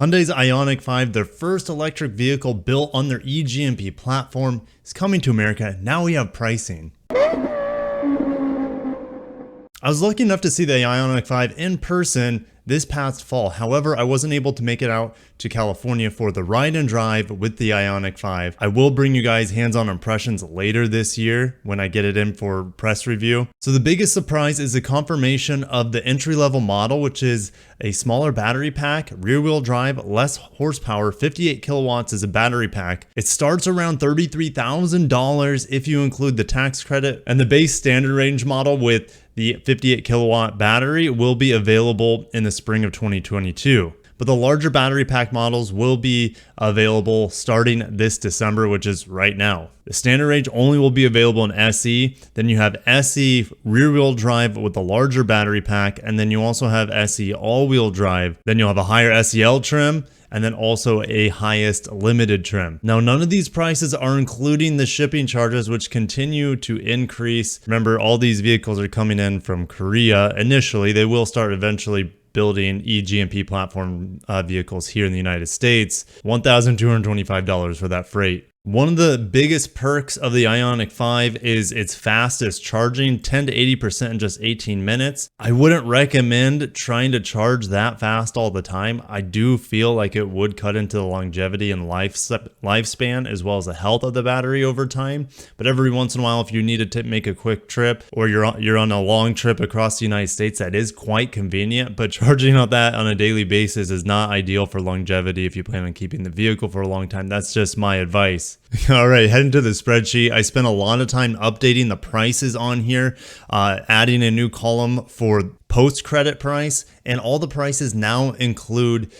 Hyundai's Ioniq 5, their first electric vehicle built on their eGMP platform, is coming to America. Now we have pricing. I was lucky enough to see the Ioniq 5 in person this past fall. However, I wasn't able to make it out to California for the ride and drive with the Ioniq 5. I will bring you guys hands-on impressions later this year when I get it in for press review. So the biggest surprise is the confirmation of the entry-level model, which is a smaller battery pack, rear-wheel drive, less horsepower, 58 kilowatts is a battery pack. It starts around $33,000 if you include the tax credit, and the base standard range model with the 58 kilowatt battery will be available in the spring of 2022. But the larger battery pack models will be available starting this December, which is right now. The standard range only will be available in SE. Then you have SE rear-wheel drive with the larger battery pack, and then you also have SE all-wheel drive. Then you'll have a higher SEL trim, and then also a highest limited trim. Now, none of these prices are including the shipping charges, which continue to increase. Remember, all these vehicles are coming in from Korea initially. They will start eventually building eGMP platform vehicles here in the United States. $1,225 for that freight. One of the biggest perks of the Ioniq 5 is its fastest charging, 10 to 80% in just 18 minutes. I wouldn't recommend trying to charge that fast all the time. I do feel like it would cut into the longevity and lifespan as well as the health of the battery over time. But every once in a while, if you need to make a quick trip or you're on a long trip across the United States, that is quite convenient. But charging on that on a daily basis is not ideal for longevity if you plan on keeping the vehicle for a long time. That's just my advice. All right, heading to the spreadsheet. I spent a lot of time updating the prices on here, adding a new column for post-credit price, and all the prices now include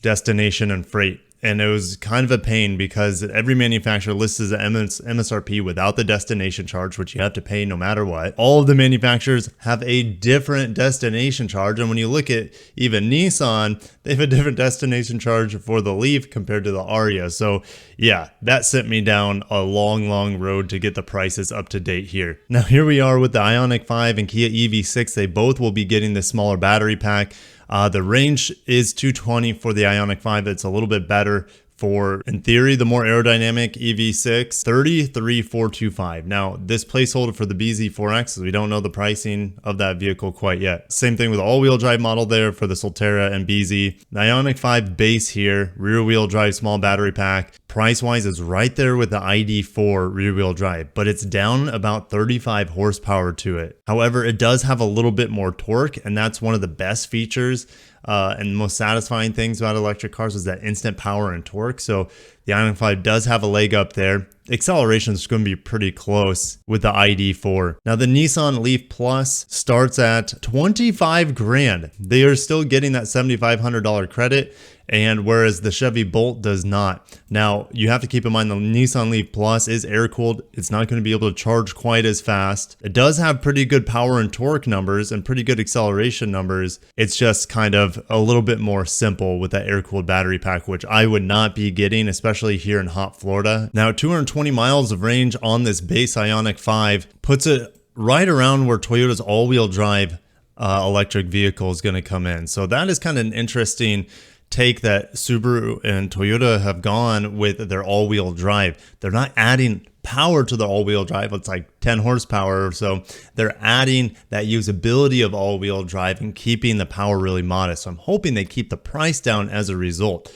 destination and freight. And it was kind of a pain because every manufacturer lists as MSRP without the destination charge, which you have to pay no matter what. All of the manufacturers have a different destination charge. And when you look at even Nissan, they have a different destination charge for the Leaf compared to the Aria. So yeah, that sent me down a long road to get the prices up to date here. Now here we are with the Ioniq 5 and Kia EV6. They both will be getting the smaller battery pack. The range is 220 for the Ioniq 5. It's a little bit better for, in theory, the more aerodynamic EV6, 33,425. Now, this placeholder for the BZ4X, we don't know the pricing of that vehicle quite yet. Same thing with the all-wheel drive model there for the Solterra and BZ. The Ioniq 5 base here, rear-wheel drive, small battery pack. Price-wise is right there with the ID4 rear-wheel drive, but it's down about 35 horsepower to it. However, it does have a little bit more torque, and that's one of the best features and most satisfying things about electric cars is that instant power and torque. So the Ioniq 5 does have a leg up there. Acceleration is going to be pretty close with the ID4. Now the Nissan Leaf Plus starts at 25 grand. They are still getting that $7,500 credit, and whereas the Chevy Bolt does not. Now you have to keep in mind the Nissan Leaf Plus is air cooled. It's not going to be able to charge quite as fast. It does have pretty good power and torque numbers and pretty good acceleration numbers. It's just kind of a little bit more simple with that air cooled battery pack, which I would not be getting, especially here in hot Florida. Now 220 miles of range on this base Ioniq 5 puts it right around where Toyota's all-wheel drive electric vehicle is going to come in. So that is kind of an interesting take that Subaru and Toyota have gone with their all-wheel drive. They're not adding power to the all-wheel drive. It's like 10 horsepower or so. They're adding that usability of all-wheel drive and keeping the power really modest. So I'm hoping they keep the price down as a result.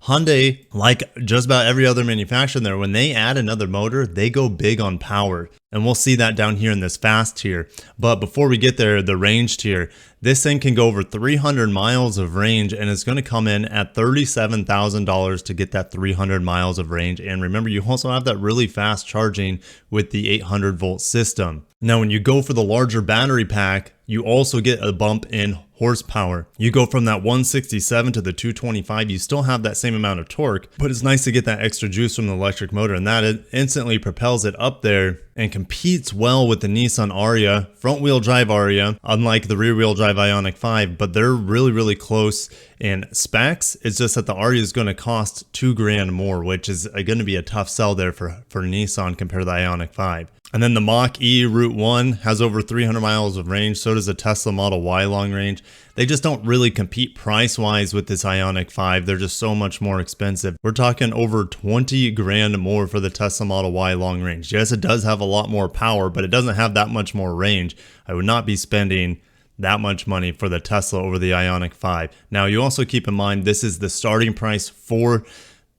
Hyundai, like just about every other manufacturer there, when they add another motor, they go big on power. And we'll see that down here in this fast tier. But before we get there, the range tier, this thing can go over 300 miles of range, and it's going to come in at $37,000 to get that 300 miles of range. And remember, you also have that really fast charging with the 800 volt system. Now, when you go for the larger battery pack, you also get a bump in horsepower. You go from that 167 to the 225, you still have that same amount of torque, but it's nice to get that extra juice from the electric motor, and that instantly propels it up there and competes well with the Nissan Aria, front wheel drive Aria, unlike the rear wheel drive Ioniq 5, but they're really close in specs. It's just that the Aria is going to cost $2 grand more, which is going to be a tough sell there for Nissan compared to the Ioniq 5. And then the Mach-E Route 1 has over 300 miles of range. So does the Tesla Model Y long range. They just don't really compete price-wise with this Ioniq 5. They're just so much more expensive. We're talking over 20 grand more for the Tesla Model Y long range. Yes, it does have a lot more power, but it doesn't have that much more range. I would not be spending that much money for the Tesla over the Ioniq 5. Now, you also keep in mind, this is the starting price for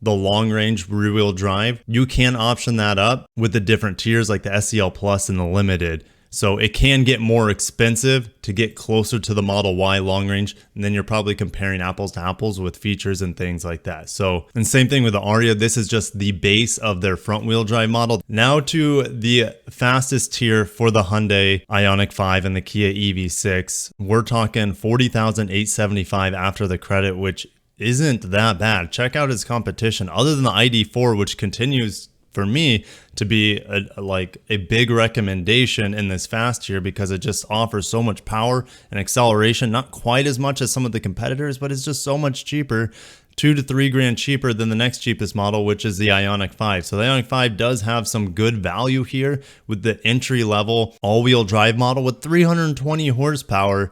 the long range rear wheel drive. You can option that up with the different tiers like the SEL Plus and the Limited. So it can get more expensive to get closer to the Model Y long range. And then you're probably comparing apples to apples with features and things like that. So, and same thing with the Aria. This is just the base of their front wheel drive model. Now to the fastest tier for the Hyundai Ioniq 5 and the Kia EV6. We're talking $40,875 after the credit, which isn't that bad. Check out its competition other than the ID4, which continues for me to be a big recommendation in this fast tier because it just offers so much power and acceleration, not quite as much as some of the competitors, but it's just so much cheaper. 2 to 3 grand cheaper than the next cheapest model, which is the Ioniq 5. So the Ioniq 5 does have some good value here with the entry level all-wheel drive model with 320 horsepower.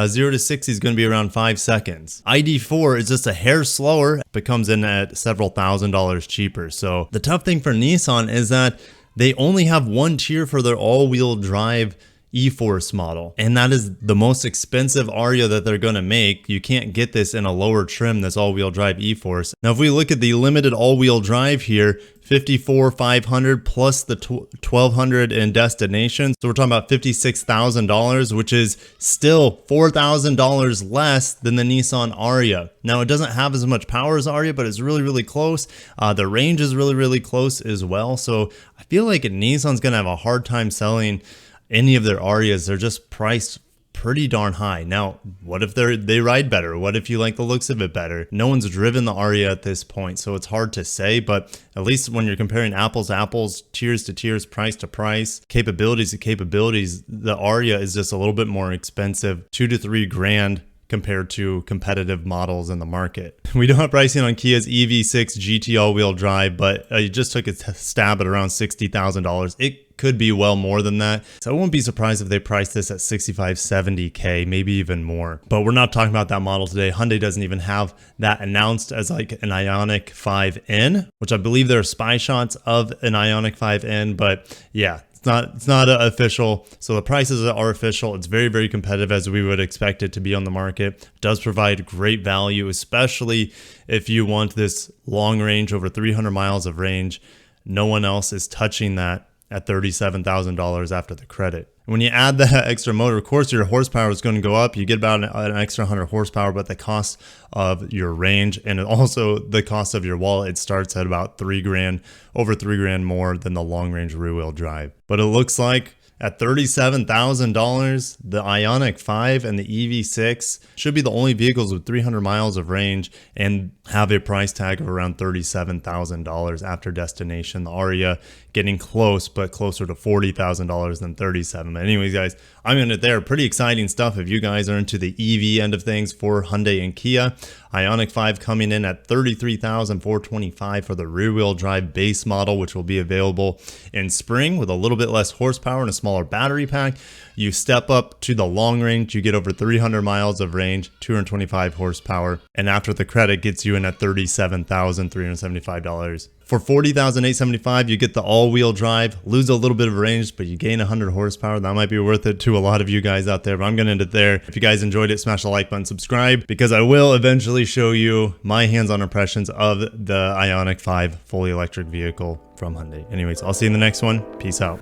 0 to 60 is going to be around 5 seconds. ID4 is just a hair slower, but comes in at several $1,000s cheaper. So the tough thing for Nissan is that they only have one tier for their all-wheel drive E-Force model, and that is the most expensive Aria that they're going to make. You can't get this in a lower trim, this all-wheel drive E-Force. Now if we look at the limited all-wheel drive here, 54,500 plus the 1,200 in destination, so we're talking about $56,000, which is still $4,000 less than the Nissan Aria. Now it doesn't have as much power as Aria, but it's really close. The range is really close as well, so I feel like Nissan's going to have a hard time selling any of their Arias. They're just priced pretty darn high. Now, what if they ride better? What if you like the looks of it better? No one's driven the Aria at this point, so it's hard to say, but at least when you're comparing apples to apples, tiers to tiers, price to price, capabilities to capabilities, the Aria is just a little bit more expensive, 2 to 3 grand compared to competitive models in the market. We don't have pricing on Kia's EV6 GT all-wheel drive, but you just took a stab at around $60,000. It could be well more than that. So I won't be surprised if they price this at 65, 70K, maybe even more. But we're not talking about that model today. Hyundai doesn't even have that announced as like an Ioniq 5N, which I believe there are spy shots of an Ioniq 5N, but yeah, it's not official. So the prices are official. It's very competitive as we would expect it to be on the market. It does provide great value, especially if you want this long range, over 300 miles of range. No one else is touching that at $37,000 after the credit. When you add that extra motor, of course, your horsepower is going to go up. You get about an extra 100 horsepower, but the cost of your range and also the cost of your wallet, it starts at about 3 grand, over 3 grand more than the long range rear wheel drive. But it looks like at $37,000, the Ioniq 5 and the EV6 should be the only vehicles with 300 miles of range and have a price tag of around $37,000 after destination. The Aria getting close, but closer to $40,000 than $37,000. But anyways, guys, I'm in it there. Pretty exciting stuff if you guys are into the EV end of things for Hyundai and Kia. Ioniq 5 coming in at $33,425 for the rear-wheel drive base model, which will be available in spring with a little bit less horsepower and a smaller battery pack. You step up to the long range, you get over 300 miles of range, 225 horsepower, and after the credit gets you in at $37,375. For $40,875, you get the all-wheel drive, lose a little bit of range, but you gain 100 horsepower. That might be worth it to a lot of you guys out there, but I'm going to end it there. If you guys enjoyed it, smash the like button, subscribe, because I will eventually show you my hands-on impressions of the Ioniq 5 fully electric vehicle from Hyundai. Anyways, I'll see you in the next one. Peace out.